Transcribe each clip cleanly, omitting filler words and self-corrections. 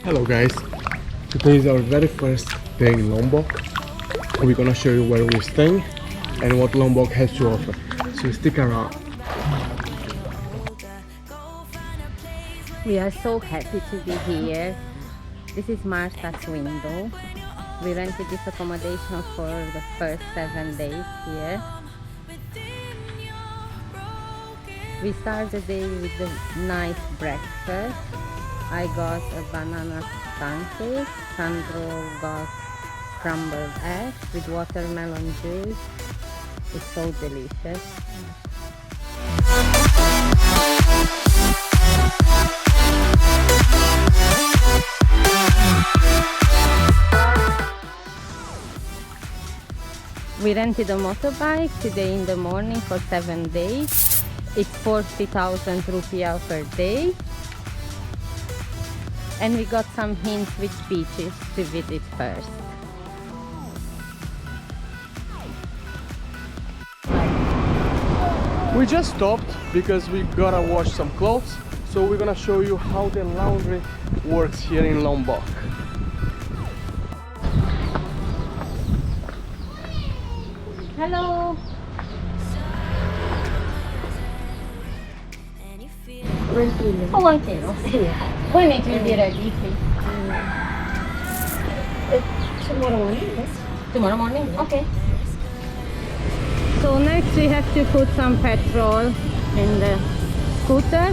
Hello guys, today is our very first day in Lombok. We're gonna show you where we're staying and what Lombok has to offer, so stick around. We are so happy to be here. This is Martas Windows. We rented this accommodation for the first 7 days here. We start the day with a nice breakfast. I got a banana pancake. Sandro got scrambled eggs with watermelon juice. It's so delicious. We rented a motorbike today in the morning for 7 days. It's 40,000 rupiah per day. And we got some hints which beaches to visit first. We just stopped because we gotta wash some clothes, so we're gonna show you how the laundry works here in Lombok. Hello! 1 kilo. Oh, 1 kilo. Yeah. When it will be ready, please? Tomorrow morning, yes? Tomorrow morning? Okay. So next we have to put some petrol in the scooter.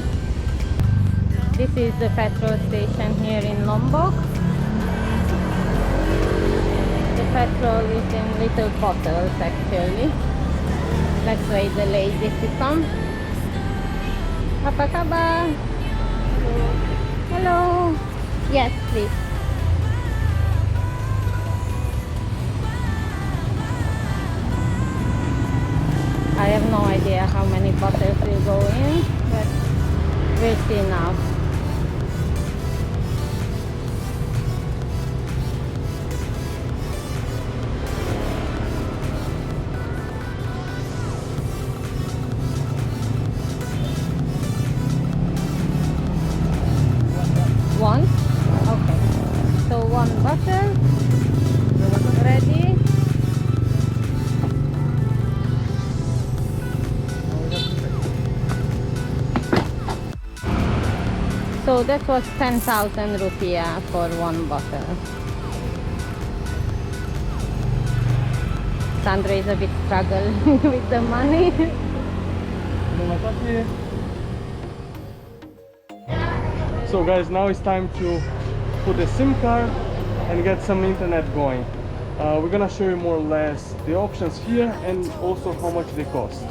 This is the petrol station here in Lombok. The petrol is in little bottles actually. Let's wait the lady to come. Apa kabar? Hello. Yes, please. I have no idea how many bottles will go in, but we'll see now. One? Okay. So 1 bottle. Ready? So that was 10,000 rupiah for 1 bottle. Sandra is a bit struggling with the money. So guys, now it's time to put the SIM card and get some internet going. We're gonna show you more or less the options here and also how much they cost.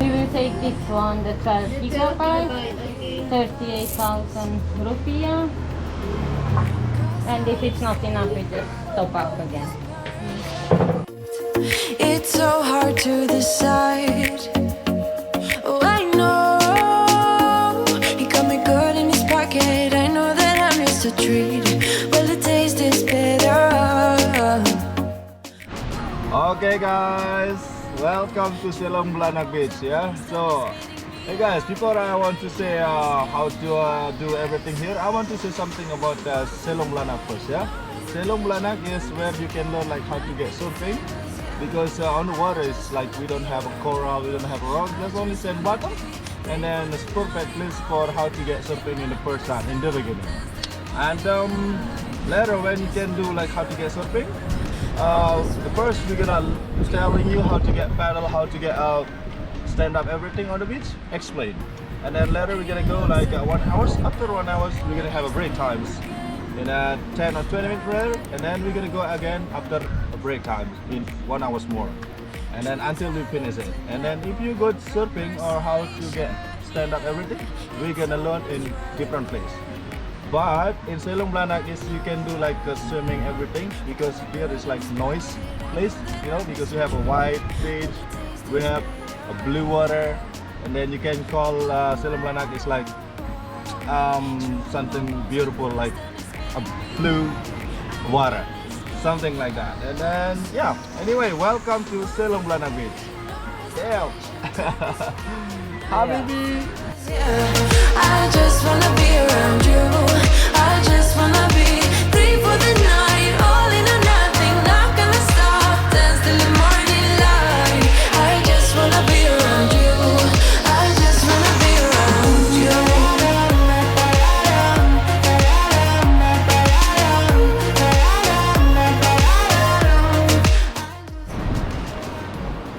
We will take this one, the 12 gigabyte, 38,000 rupiah. And if it's not enough, we just top up again. It's so hard to decide. Oh, I know he got me good in his pocket. I know that I missed a treat. Well, the taste is better. Okay guys, welcome to Selong Belanak Beach. Yeah, so hey guys, before I want to say how to do everything here, I want to say something about Selong Belanak first. Yeah, Selong Belanak is where you can learn like how to get surfing, because on the water it's like we don't have a coral, we don't have a rock, there's only sand bottom, and then it's perfect place for how to get surfing in the first time in the beginning. And later when you can do like how to get surfing, the first we're gonna telling you how to get paddle, how to get stand up, everything on the beach, explain. And then later we're gonna go like 1 hour. After 1 hour we're gonna have a break times in a 10 or 20 minute break, and then we're gonna go again after a break time in 1 hour more, and then until we finish it. And then if you go surfing or how to get stand up everything, we're gonna learn in different place. But in Selong Belanak is you can do like swimming everything, because here is like noise place, you know, because we have a white beach, we have a blue water, and then you can call Selong Belanak is like something beautiful like a blue water, something like that. And then yeah, anyway, welcome to Selong Belanak Beach. Yeah. Habibi. I just wanna be around you. I just wanna be free for the night, all in or nothing, not gonna stop, dance till the morning light. I just wanna be around you. I just wanna be around you.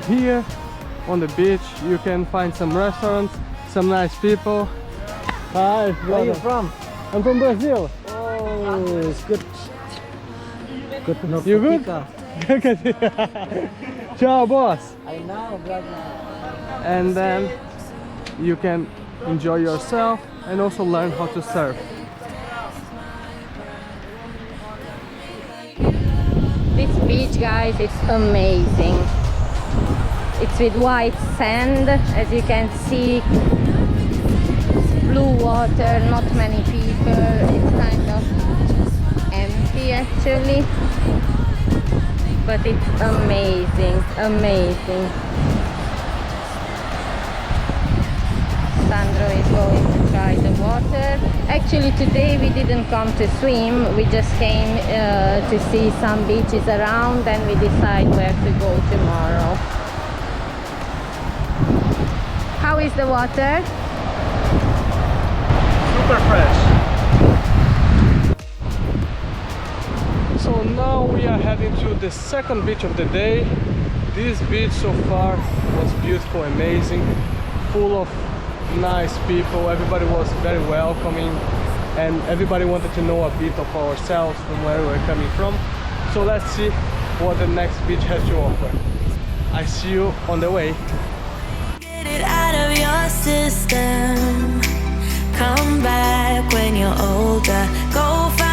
Here on the beach you can find some restaurants, some nice people. Hi, Where are you brother. from? I'm from Brazil. Oh, it's good. Good to know. You good? Ciao, boss. I know, brother. And then you can enjoy yourself and also learn how to surf. This beach, guys, it's amazing. It's with white sand, as you can see, blue water, not many people. It's kind of empty actually, but it's amazing, amazing. Sandro is going to try the water. Actually today we didn't come to swim, we just came to see some beaches around, and we decide where to go tomorrow. How is the water? Super fresh. So now we are heading to the second beach of the day. This beach so far was beautiful, amazing, full of nice people. Everybody was very welcoming and everybody wanted to know a bit of ourselves from where we're coming from. So let's see what the next beach has to offer. I see you on the way. Get it out of your system. Come back when you're older. Go find